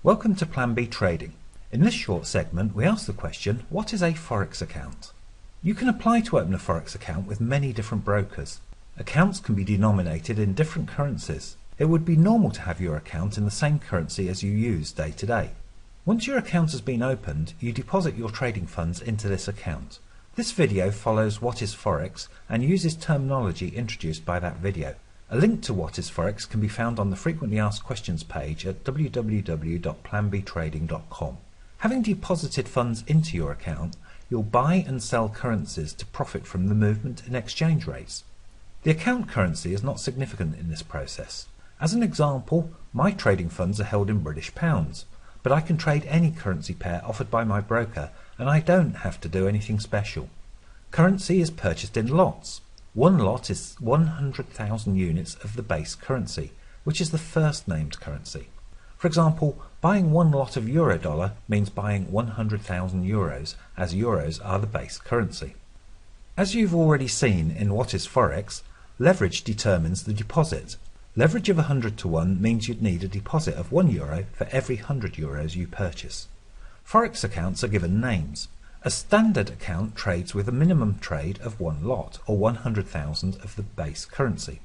Welcome to Plan B Trading. In this short segment we ask the question, what is a Forex account? You can apply to open a Forex account with many different brokers. Accounts can be denominated in different currencies. It would be normal to have your account in the same currency as you use day to day. Once your account has been opened, you deposit your trading funds into this account. This video follows what is Forex and uses terminology introduced by that video. A link to what is Forex can be found on the frequently asked questions page at www.planbtrading.com. Having deposited funds into your account, you'll buy and sell currencies to profit from the movement in exchange rates. The account currency is not significant in this process. As an example, my trading funds are held in British pounds, but I can trade any currency pair offered by my broker and I don't have to do anything special. Currency is purchased in lots. One lot is 100,000 units of the base currency, which is the first named currency. For example, buying one lot of euro-dollar means buying 100,000 euros, as euros are the base currency. As you've already seen in what is Forex, leverage determines the deposit. Leverage of 100 to 1 means you'd need a deposit of €1 for every 100 euros you purchase. Forex accounts are given names. A standard account trades with a minimum trade of one lot, or 100,000 of the base currency.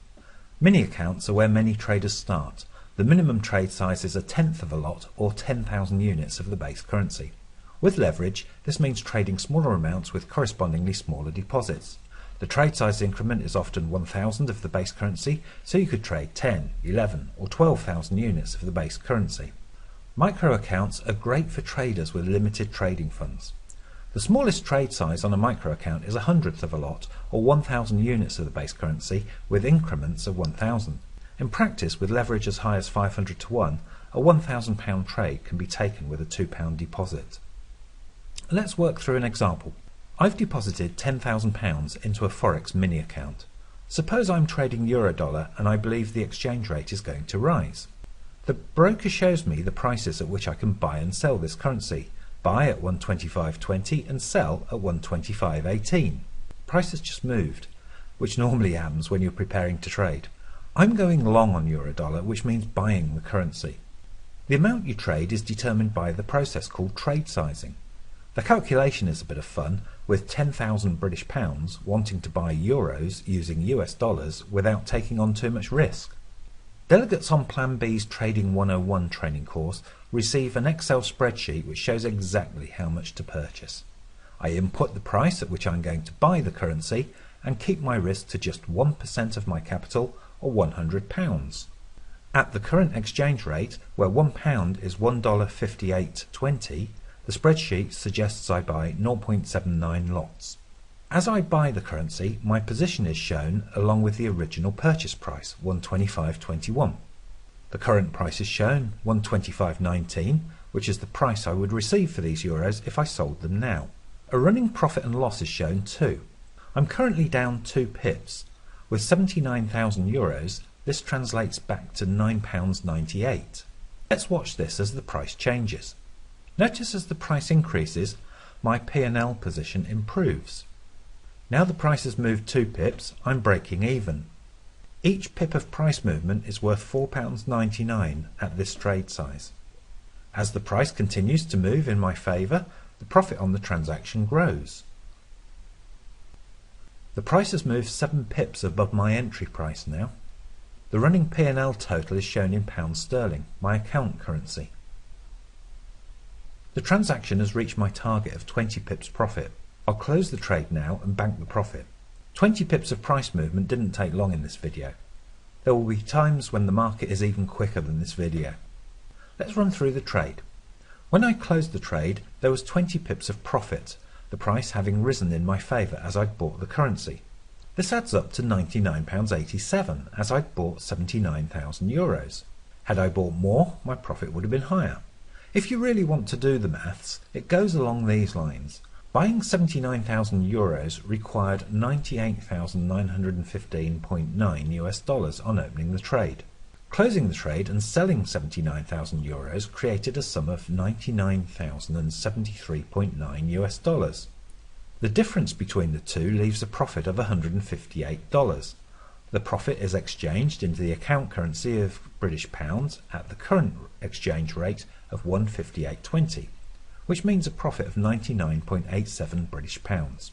Mini accounts are where many traders start. The minimum trade size is a tenth of a lot, or 10,000 units of the base currency. With leverage, this means trading smaller amounts with correspondingly smaller deposits. The trade size increment is often 1,000 of the base currency, so you could trade 10, 11, or 12,000 units of the base currency. Micro accounts are great for traders with limited trading funds. The smallest trade size on a micro account is a hundredth of a lot, or 1,000 units of the base currency, with increments of 1,000. In practice, with leverage as high as 500 to 1, a £1,000 trade can be taken with a £2 deposit. Let's work through an example. I've deposited £10,000 into a Forex mini account. Suppose I'm trading euro-dollar and I believe the exchange rate is going to rise. The broker shows me the prices at which I can buy and sell this currency. Buy at 125.20 and sell at 125.18. Price has just moved, which normally happens when you're preparing to trade. I'm going long on euro-dollar, which means buying the currency. The amount you trade is determined by the process called trade sizing. The calculation is a bit of fun, with 10,000 British pounds wanting to buy euros using US dollars without taking on too much risk. Delegates on Plan B's Trading 101 training course receive an Excel spreadsheet which shows exactly how much to purchase. I input the price at which I'm going to buy the currency and keep my risk to just 1% of my capital, or £100. At the current exchange rate, where £1 is $1.5820, the spreadsheet suggests I buy 0.79 lots. As I buy the currency, my position is shown along with the original purchase price, 125.21. The current price is shown, 125.19, which is the price I would receive for these euros if I sold them now. A running profit and loss is shown too. I'm currently down 2 pips. With 79,000 euros, this translates back to £9.98. Let's watch this as the price changes. Notice as the price increases, my P&L position improves. Now the price has moved 2 pips, I'm breaking even. Each pip of price movement is worth £4.99 at this trade size. As the price continues to move in my favour, the profit on the transaction grows. The price has moved 7 pips above my entry price now. The running P&L total is shown in pounds sterling, my account currency. The transaction has reached my target of 20 pips profit. I'll close the trade now and bank the profit. 20 pips of price movement didn't take long in this video. There will be times when the market is even quicker than this video. Let's run through the trade. When I closed the trade, there was 20 pips of profit, the price having risen in my favour as I'd bought the currency. This adds up to £99.87 as I'd bought 79,000 euros. Had I bought more, my profit would have been higher. If you really want to do the maths, it goes along these lines. Buying 79,000 euros required $98,915.9 US on opening the trade. Closing the trade and selling 79,000 euros created a sum of $99,073.9 US. The difference between the two leaves a profit of $158. The profit is exchanged into the account currency of British pounds at the current exchange rate of 158.20, which means a profit of 99.87 British pounds.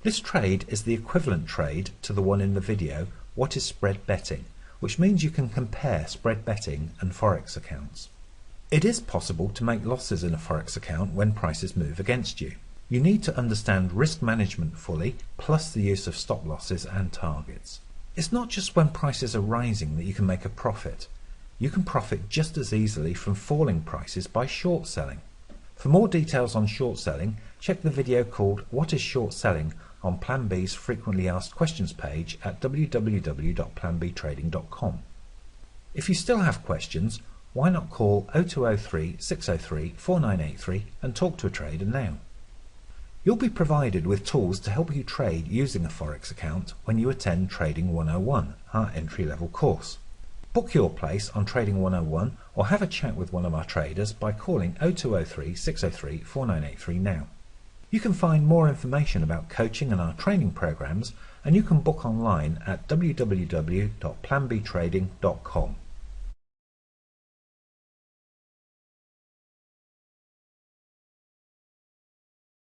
This trade is the equivalent trade to the one in the video, What is Spread Betting, which means you can compare spread betting and Forex accounts. It is possible to make losses in a Forex account when prices move against you. You need to understand risk management fully, plus the use of stop losses and targets. It's not just when prices are rising that you can make a profit. You can profit just as easily from falling prices by short selling. For more details on short selling, check the video called What is Short Selling on Plan B's Frequently Asked Questions page at www.planbtrading.com. If you still have questions, why not call 0203 603 4983 and talk to a trader now. You'll be provided with tools to help you trade using a Forex account when you attend Trading 101, our entry-level course. Book your place on Trading 101 or have a chat with one of our traders by calling 0203 603 4983 now. You can find more information about coaching and our training programs, and you can book online at www.planbtrading.com.